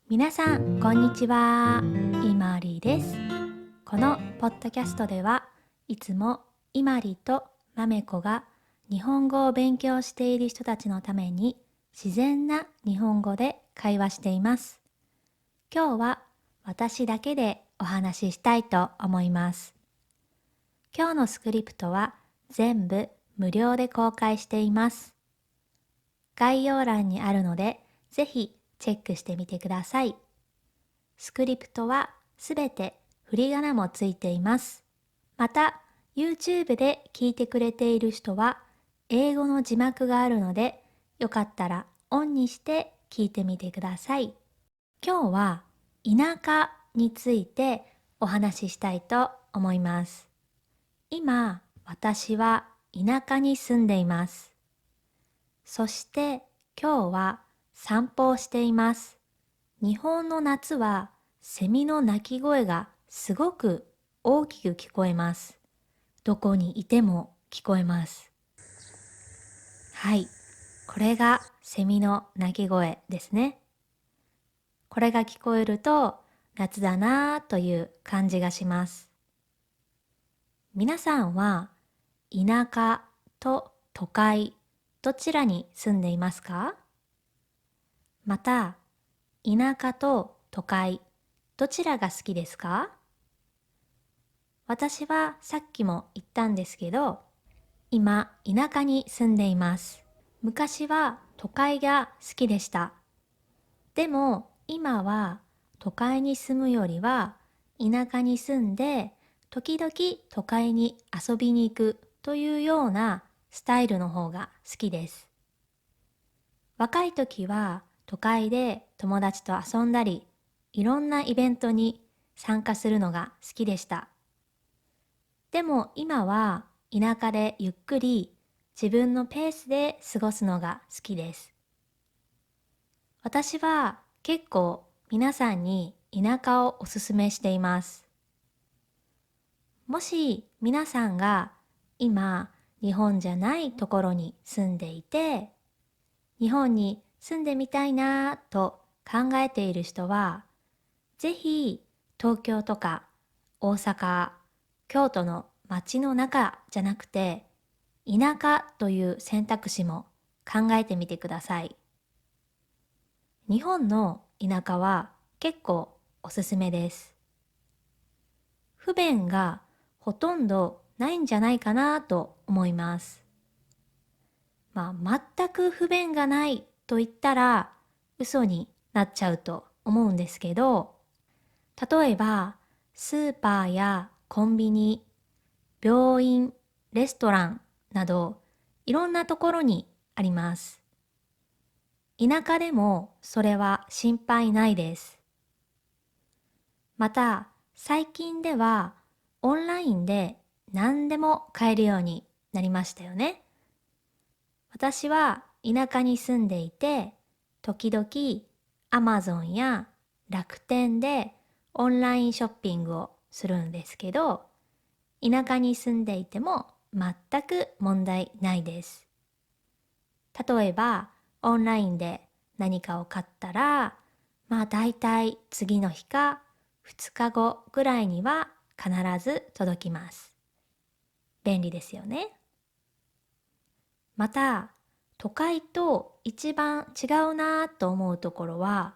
皆さんこんにちは。いまりです。このポッドキャストではいつもいまりとまめこが日本語を勉強している人たちのために自然な日本語で会話しています。今日は私だけでお話ししたいと思います。今日のスクリプトは全部無料で公開しています。概要欄にあるのでぜひチェックしてみてください。スクリプトはすべて振り仮名もついています。また、YouTube で聞いてくれている人は、英語の字幕があるので、よかったらオンにして聞いてみてください。今日は田舎についてお話ししたいと思います。今、私は田舎に住んでいます。そして今日は散歩をしています。日本の夏はセミの鳴き声がすごく大きく聞こえます。どこにいても聞こえます。はい、これがセミの鳴き声ですね。これが聞こえると夏だなぁという感じがします。皆さんは田舎と都会どちらに住んでいますか？また、田舎と都会どちらが好きですか？私はさっきも言ったんですけど、今田舎に住んでいます。昔は都会が好きでした。でも今は都会に住むよりは田舎に住んで時々都会に遊びに行くというようなスタイルの方が好きです。若い時は都会で友達と遊んだり、いろんなイベントに参加するのが好きでした。でも今は田舎でゆっくり自分のペースで過ごすのが好きです。私は結構皆さんに田舎をおすすめしています。もし皆さんが今日本じゃないところに住んでいて、日本に住んでみたいなぁと考えている人は、ぜひ東京とか大阪、京都の街の中じゃなくて、田舎という選択肢も考えてみてください。日本の田舎は結構おすすめです。不便がほとんどないんじゃないかなと思います。全く不便がないと言ったら嘘になっちゃうと思うんですけど、例えばスーパーやコンビニ、病院、レストランなどいろんなところにあります。田舎でもそれは心配ないです。また、最近ではオンラインで何でも買えるようになりましたよね。私は田舎に住んでいて、時々 Amazon や楽天でオンラインショッピングをするんですけど、田舎に住んでいても全く問題ないです。例えば、オンラインで何かを買ったら、だいたい次の日か2日後ぐらいには必ず届きます。便利ですよね。また、都会と一番違うなぁと思うところは、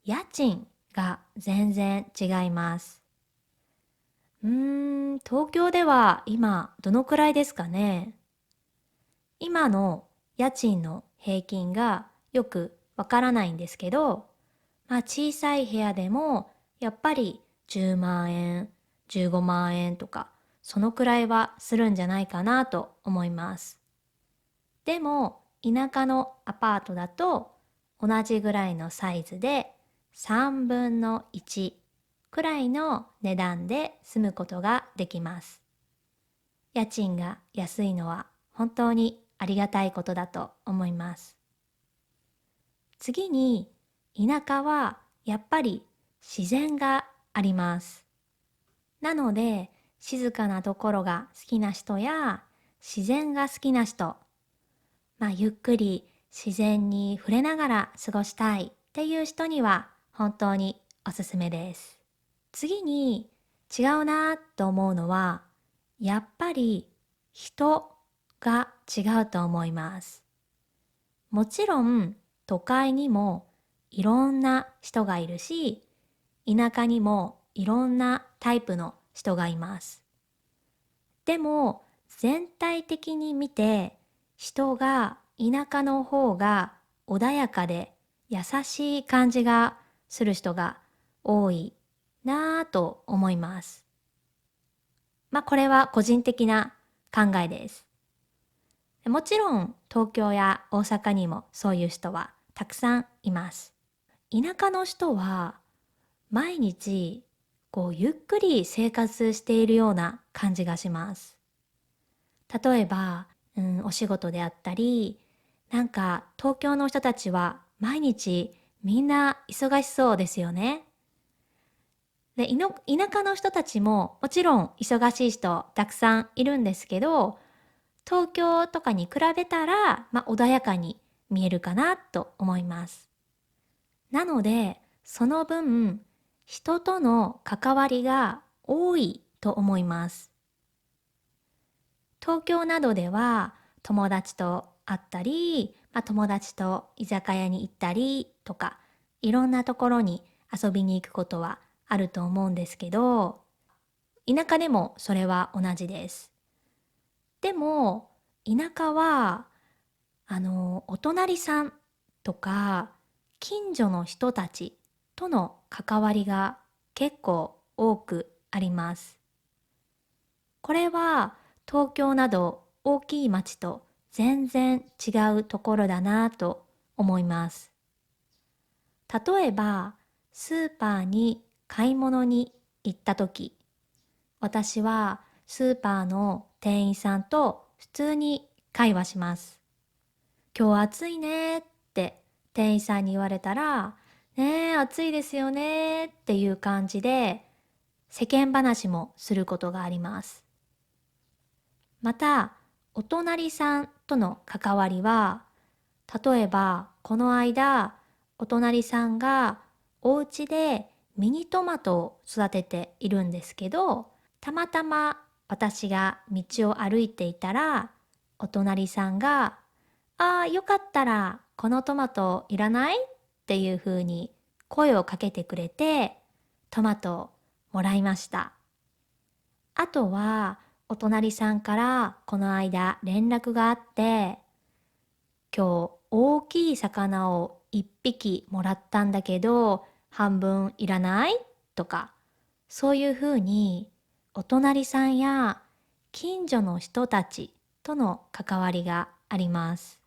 家賃が全然違います。東京では今どのくらいですかね。今の家賃の平均がよくわからないんですけど、小さい部屋でもやっぱり10万円、15万円とか、そのくらいはするんじゃないかなと思います。でも田舎のアパートだと同じぐらいのサイズで3分の1くらいの値段で住むことができます。家賃が安いのは本当にありがたいことだと思います。次に、田舎はやっぱり自然があります。なので、静かなところが好きな人や自然が好きな人、ゆっくり自然に触れながら過ごしたいっていう人には本当におすすめです。次に違うなと思うのは、やっぱり人が違うと思います。もちろん都会にもいろんな人がいるし、田舎にもいろんなタイプの人がいます。でも全体的に見て人が田舎の方が穏やかで優しい感じがする人が多いなぁと思います。これは個人的な考えです。もちろん東京や大阪にもそういう人はたくさんいます。田舎の人は毎日ゆっくり生活しているような感じがします。例えば、お仕事であったり、東京の人たちは毎日みんな忙しそうですよね。で、田舎の人たちももちろん忙しい人たくさんいるんですけど、東京とかに比べたら、穏やかに見えるかなと思います。なので、その分、人との関わりが多いと思います。東京などでは友達と会ったり、友達と居酒屋に行ったりとか、いろんなところに遊びに行くことはあると思うんですけど、田舎でもそれは同じです。でも、田舎は、お隣さんとか、近所の人たちとの関わりが結構多くあります。これは東京など大きい町と全然違うところだなと思います。例えば、スーパーに買い物に行った時、私はスーパーの店員さんと普通に会話します。今日暑いねって店員さんに言われたら、ねえ、暑いですよねっていう感じで世間話もすることがあります。また、お隣さんとの関わりは、例えばこの間、お隣さんがお家でミニトマトを育てているんですけど、たまたま私が道を歩いていたら、お隣さんが、よかったらこのトマトいらないっていうふうに声をかけてくれて、トマトをもらいました。あとは、お隣さんからこの間連絡があって、今日大きい魚を一匹もらったんだけど、半分いらないとか、そういうふうにお隣さんや近所の人たちとの関わりがあります。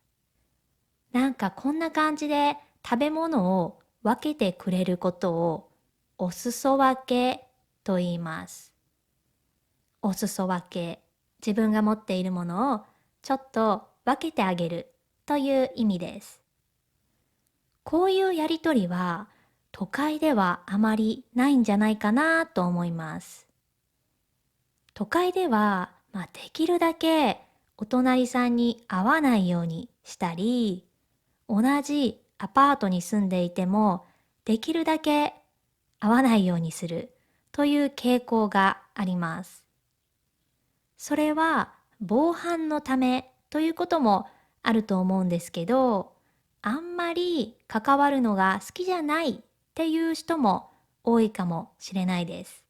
こんな感じで食べ物を分けてくれることをお裾分けと言います。お裾分け、自分が持っているものをちょっと分けてあげるという意味です。こういうやりとりは都会ではあまりないんじゃないかなと思います。都会では、できるだけお隣さんに会わないようにしたり、同じアパートに住んでいてもできるだけ会わないようにするという傾向があります。それは防犯のためということもあると思うんですけど、あんまり関わるのが好きじゃないっていう人も多いかもしれないです。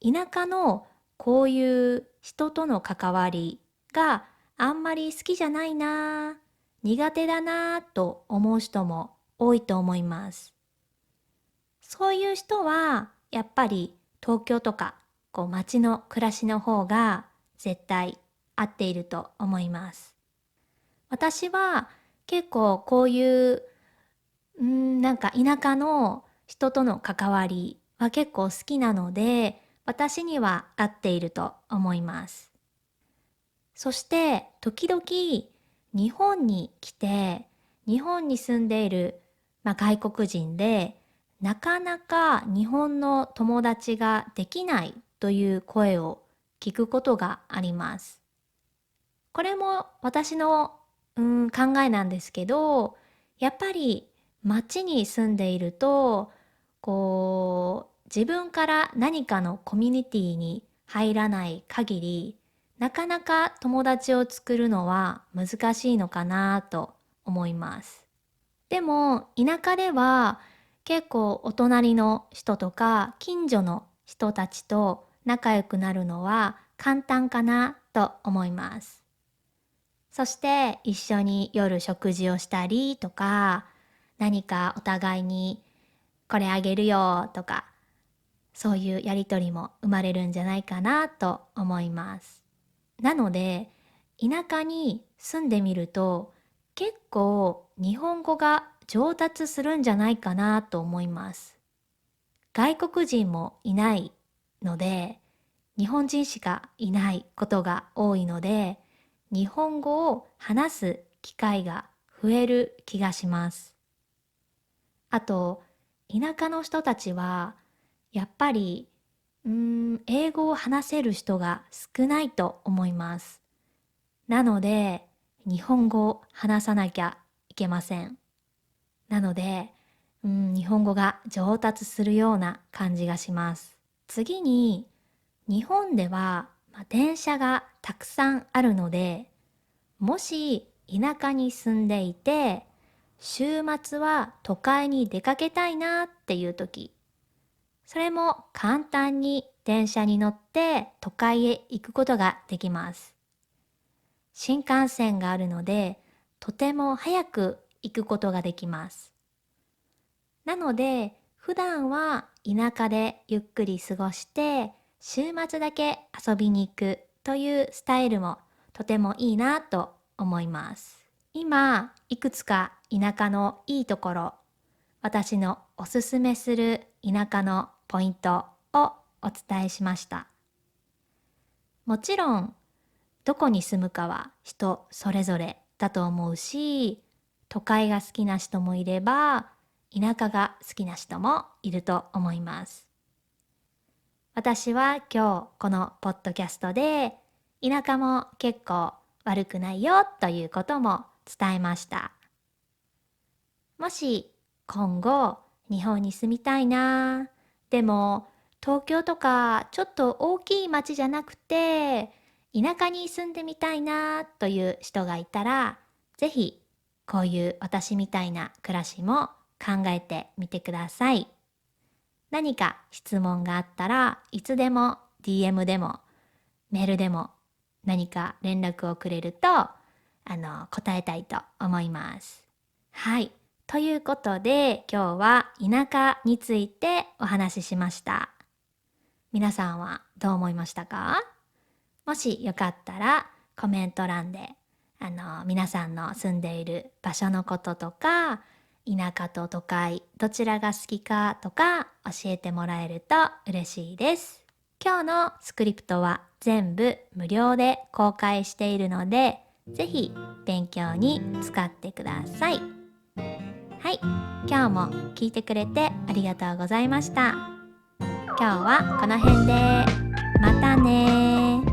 田舎のこういう人との関わりがあんまり好きじゃないな、苦手だなと思う人も多いと思います。そういう人はやっぱり東京とか街の暮らしの方が絶対合っていると思います。私は結構こういう田舎の人との関わりは結構好きなので、私には合っていると思います。そして時々日本に来て、日本に住んでいる、外国人でなかなか日本の友達ができないという声を聞くことがあります。これも私の考えなんですけど、やっぱり町に住んでいると、自分から何かのコミュニティに入らない限り、なかなか友達を作るのは難しいのかなと思います。でも田舎では結構お隣の人とか近所の人たちと仲良くなるのは簡単かなと思います。そして一緒に夜食事をしたりとか、何かお互いにこれあげるよとか、そういうやりとりも生まれるんじゃないかなと思います。なので、田舎に住んでみると結構日本語が上達するんじゃないかなと思います。外国人もいないので、日本人しかいないことが多いので、日本語を話す機会が増える気がします。あと、田舎の人たちは、やっぱり、英語を話せる人が少ないと思います。なので、日本語を話さなきゃいけません。なので、日本語が上達するような感じがします。次に、日本では、電車がたくさんあるので、もし田舎に住んでいて、週末は都会に出かけたいなっていう時、それも簡単に電車に乗って都会へ行くことができます。新幹線があるので、とても早く行くことができます。なので、普段は田舎でゆっくり過ごして、週末だけ遊びに行くというスタイルもとてもいいなと思います。今、いくつか田舎のいいところ、私のおすすめする田舎のポイントをお伝えしました。もちろん、どこに住むかは人それぞれだと思うし、都会が好きな人もいれば、田舎が好きな人もいると思います。私は今日このポッドキャストで、田舎も結構悪くないよということも伝えました。もし今後日本に住みたいな、でも東京とかちょっと大きい町じゃなくて田舎に住んでみたいなという人がいたら、ぜひこういう私みたいな暮らしも考えてみてください。何か質問があったらいつでも DM でもメールでも何か連絡をくれると答えたいと思います。はい。ということで今日は田舎についてお話ししました。皆さんはどう思いましたか？もしよかったらコメント欄で皆さんの住んでいる場所のこととか、田舎と都会どちらが好きかとか教えてもらえると嬉しいです。今日のスクリプトは全部無料で公開しているので、ぜひ勉強に使ってください。はい、今日も聞いてくれてありがとうございました。今日はこの辺で、またね。